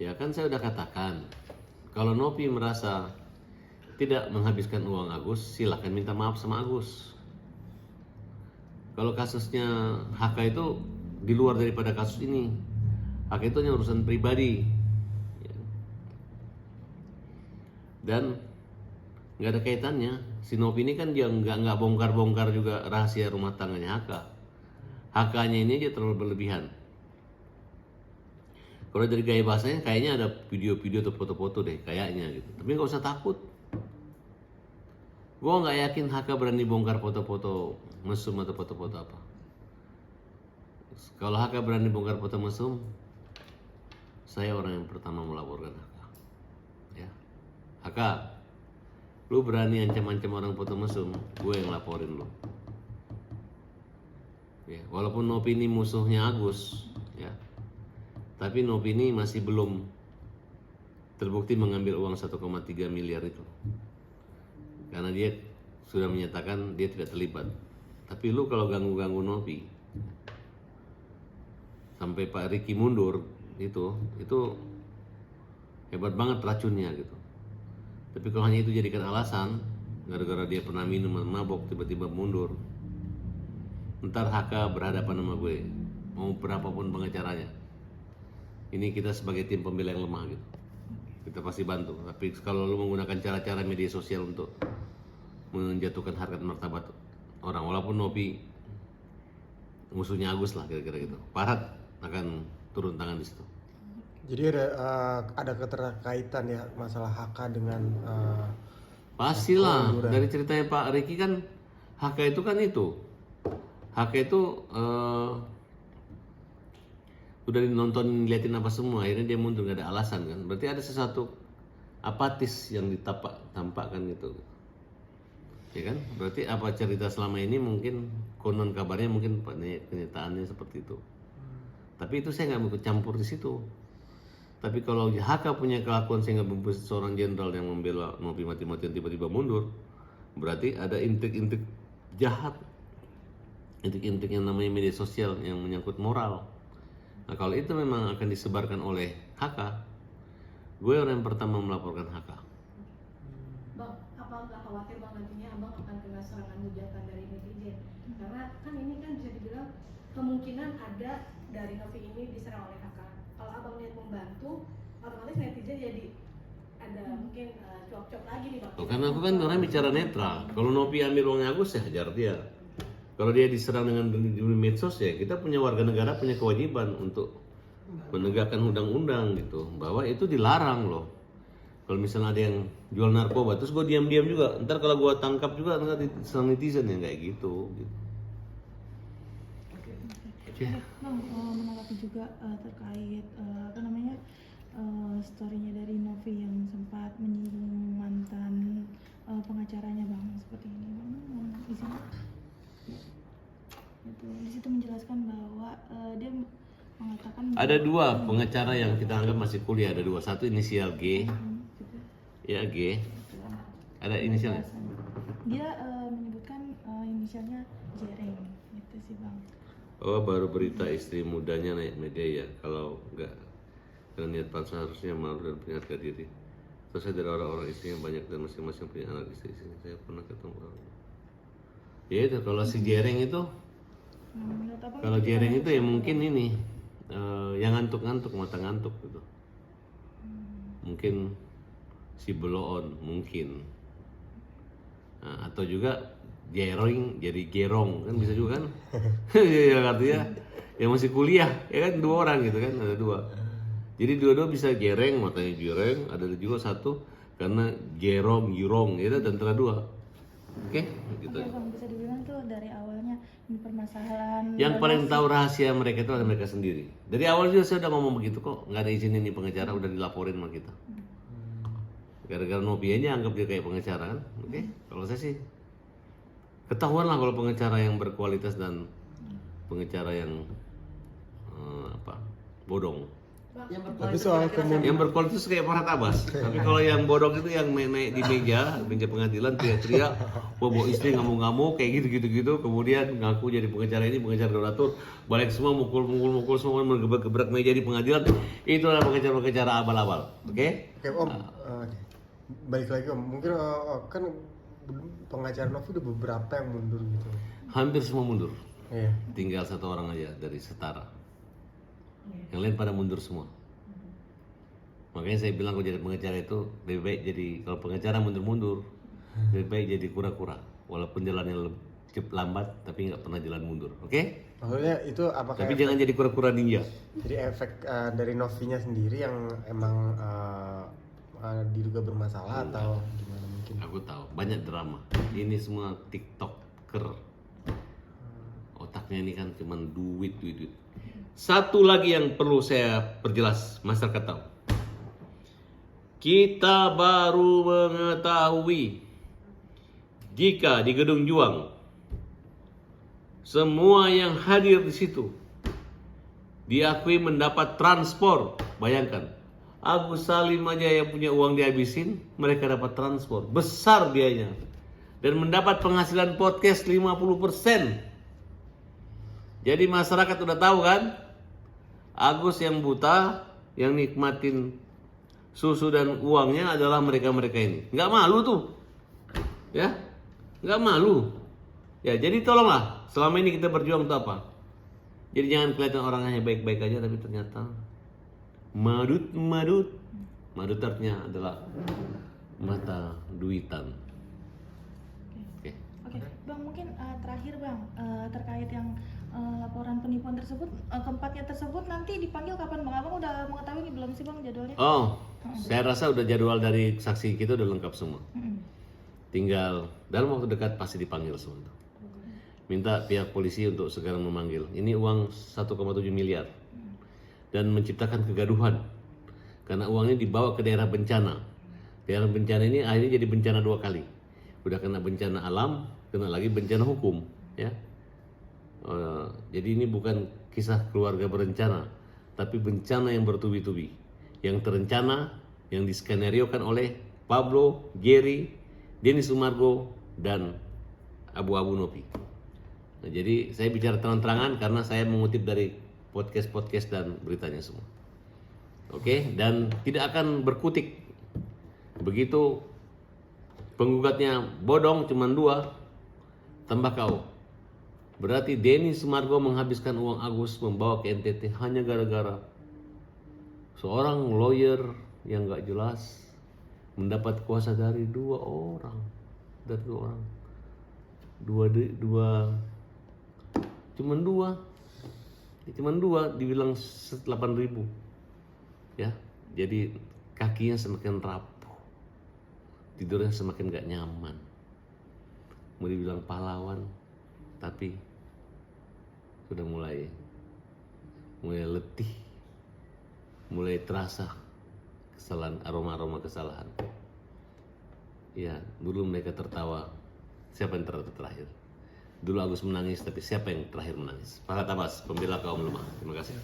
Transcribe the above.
Ya kan saya udah katakan, kalau Novi merasa tidak menghabiskan uang Agus, silahkan minta maaf sama Agus. Kalau kasusnya HK itu di luar daripada kasus ini, HK itu hanya urusan pribadi, ya. Dan nggak ada kaitannya. Si Novi ini kan dia nggak bongkar-bongkar juga rahasia rumah tangganya HK. HK-nya ini aja terlalu berlebihan. Kalau dari gaya bahasanya kayaknya ada video-video atau foto-foto deh kayaknya gitu. Tapi nggak usah takut. Gue nggak yakin HK berani bongkar foto-foto mesum atau foto-foto apa. Kalau HK berani bongkar foto mesum, saya orang yang pertama melaporkan HK. Ya, HK, lu berani ancam-ancam orang foto mesum, gue yang laporin lu. Ya, walaupun Novi ini musuhnya Agus, ya. Tapi Novi ini masih belum terbukti mengambil uang 1,3 miliar itu. Karena dia sudah menyatakan dia tidak terlibat. Tapi lu kalau ganggu-ganggu Novi sampai Pak Riki mundur itu hebat banget racunnya gitu. Tapi kalau hanya itu jadikan alasan gara-gara dia pernah minum dan mabok tiba-tiba mundur, ntar HK berhadapan sama gue mau berapapun pengacaranya. Ini kita sebagai tim pembela yang lemah gitu, kita pasti bantu. Tapi kalau lu menggunakan cara-cara media sosial untuk menjatuhkan harkat martabat orang, walaupun Novi musuhnya Agus lah kira-kira gitu, Farhad akan turun tangan di situ. Jadi ada keterkaitan ya masalah HK dengan Pastilah dari ceritanya Pak Riki kan HK itu HK itu udah nonton liatin apa semua, akhirnya dia mundur nggak ada alasan kan, berarti ada sesuatu apatis yang ditampakkan gitu ya kan, berarti apa cerita selama ini mungkin konon kabarnya mungkin kenyataannya seperti itu. Tapi itu saya nggak mau campur di situ. Tapi kalau HK punya kelakuan sehingga membuat seorang jenderal yang membela Novi mati-matian tiba-tiba mundur, berarti ada intik-intik jahat, intik-intik yang namanya media sosial yang menyangkut moral. Nah kalau itu memang akan disebarkan oleh HK, gue orang yang pertama melaporkan HK. Bang, apa nggak khawatir bang nantinya abang akan kena serangan hujatan dari netizen? Karena kan ini kan bisa dibilang kemungkinan ada dari Novi ini diserang oleh HK. Kalau abang niat membantu, otomatis netizen jadi ada mungkin cuap-cuap lagi nih bang. Karena aku kan orang bicara netral. Kalau Novi ambil uangnya Agus ya hajar dia. Kalau dia diserang dengan di medsos ya kita punya warga negara punya kewajiban untuk menegakkan undang-undang gitu, bahwa itu dilarang loh. Kalau misalnya ada yang jual narkoba terus gue diam-diam juga, ntar kalau gue tangkap juga ntar diserang netizen yang kayak gitu. Ya. Bang, menanggapi juga terkait story-nya dari Novi yang sempat menyinggung mantan pengacaranya bang, seperti ini bang, izin. Itu di situ menjelaskan bahwa dia mengatakan Ada dua pengacara yang kita anggap masih kuliah, ada dua, satu inisial G, ya G, ada inisialnya. Dia menyebutkan inisialnya Jereng, gitu sih bang. Oh baru berita istri mudanya naik media ya, kalau enggak dengan niat palsu harusnya malu dan punya harga diri. Terus saya dari orang-orang istrinya banyak dan masing-masing punya anak istri. Saya pernah ketemu orang. Ya itu kalau si Jereng itu, kalau Jereng itu ya mungkin ini yang ngantuk-ngantuk, mata ngantuk gitu. Mungkin si beloon mungkin. Nah, atau juga Jereng jadi gerong kan bisa juga kan? Ya artinya yang masih kuliah ya kan, dua orang gitu kan, ada dua. Jadi dua-dua bisa gereng, matanya gereng, ada juga satu karena gerong, yurong itu dan antara dua. Oke, gitu. Bang, bisa dibilang tuh dari awalnya ini permasalahan. Yang paling tahu rahasia mereka itu ada mereka sendiri. Dari awal juga saya udah ngomong begitu kok, nggak ada izin ini pengacara, udah dilaporin sama kita. Gara-gara Novi aja anggap dia kayak pengacara kan. Oke, kalau saya sih ketahuan lah kalau pengacara yang berkualitas dan pengacara yang bodong. Tapi soal Yang berkualitas kayak Farhad Abbas. Tapi kalau yang bodoh itu yang naik di meja pengadilan teriak-teriak, bawa istri ngamuk-ngamuk kayak gitu. Kemudian ngaku jadi pengacara ini, pengacara donatur, balik semua mukul semua menggebrak meja di pengadilan. Itu adalah pengacara abal-abal. Oke? Oke Om, balik lagi Om. Mungkin kan pengacara Novi udah beberapa yang mundur gitu. Hampir semua mundur. Iya. Tinggal satu orang aja dari Setara. Yang lain pada mundur semua. Makanya saya bilang kalau jadi pengacara itu lebih baik jadi, kalau pengacara mundur-mundur, lebih baik jadi kura-kura. Walaupun jalannya lambat, tapi nggak pernah jalan mundur. Oke? Maksudnya itu apakah Tapi jangan jadi kura-kura ninja. jadi efek dari Novinya sendiri yang emang diduga bermasalah atau gimana mungkin? Aku tahu, banyak drama. Ini semua TikToker. Otaknya ini kan cuma duit. Satu lagi yang perlu saya perjelas, masyarakat tahu. Kita baru mengetahui jika di Gedung Juang semua yang hadir di situ diakui mendapat transport. Bayangkan, Agus Salim aja yang punya uang dihabisin, mereka dapat transport besar biayanya dan mendapat penghasilan podcast 50%. Jadi masyarakat udah tahu kan, Agus yang buta, yang nikmatin susu dan uangnya adalah mereka-mereka ini. Nggak malu tuh, ya, nggak malu. Ya, jadi tolonglah, selama ini kita berjuang untuk apa? Jadi jangan kelihatan orang hanya baik-baik aja, tapi ternyata madut artinya adalah mata duitan. Oke, Bang, mungkin terakhir Bang, terkait yang laporan penipuan tersebut, keempatnya tersebut nanti dipanggil kapan Bang? Abang udah mengetahui ini belum sih Bang jadwalnya? Oh, saya rasa udah jadwal dari saksi kita udah lengkap semua. Tinggal dalam waktu dekat pasti dipanggil semua. Minta pihak polisi untuk segera memanggil. Ini uang 1,7 miliar dan menciptakan kegaduhan karena uangnya dibawa ke daerah bencana. Daerah bencana ini akhirnya jadi bencana 2 kali. Udah kena bencana alam, kena lagi bencana hukum, ya. Jadi ini bukan kisah keluarga berencana, tapi bencana yang bertubi-tubi, yang terencana, yang diskenariokan oleh Pablo, Jerry, Denny Sumargo, dan Abu-Abu Novi. Nah, jadi saya bicara terang-terangan karena saya mengutip dari podcast dan beritanya semua. Oke, dan tidak akan berkutik. Begitu penggugatnya bodong cuma 2, tambah kau. Berarti Denny Sumargo menghabiskan uang Agus membawa ke NTT hanya gara-gara seorang lawyer yang gak jelas mendapat kuasa dari 2 orang. Dari 2 orang. Cuman 2 dibilang 8.000. Ya. Jadi kakinya semakin rapuh. Tidurnya semakin gak nyaman. Mau dibilang pahlawan, tapi sudah mulai letih, mulai terasa kesalahan, aroma kesalahan. Ya, dulu mereka tertawa, siapa yang terakhir? Dulu Agus menangis, tapi siapa yang terakhir menangis? Farhad Abbas, pembela kaum lemah. Terima kasih.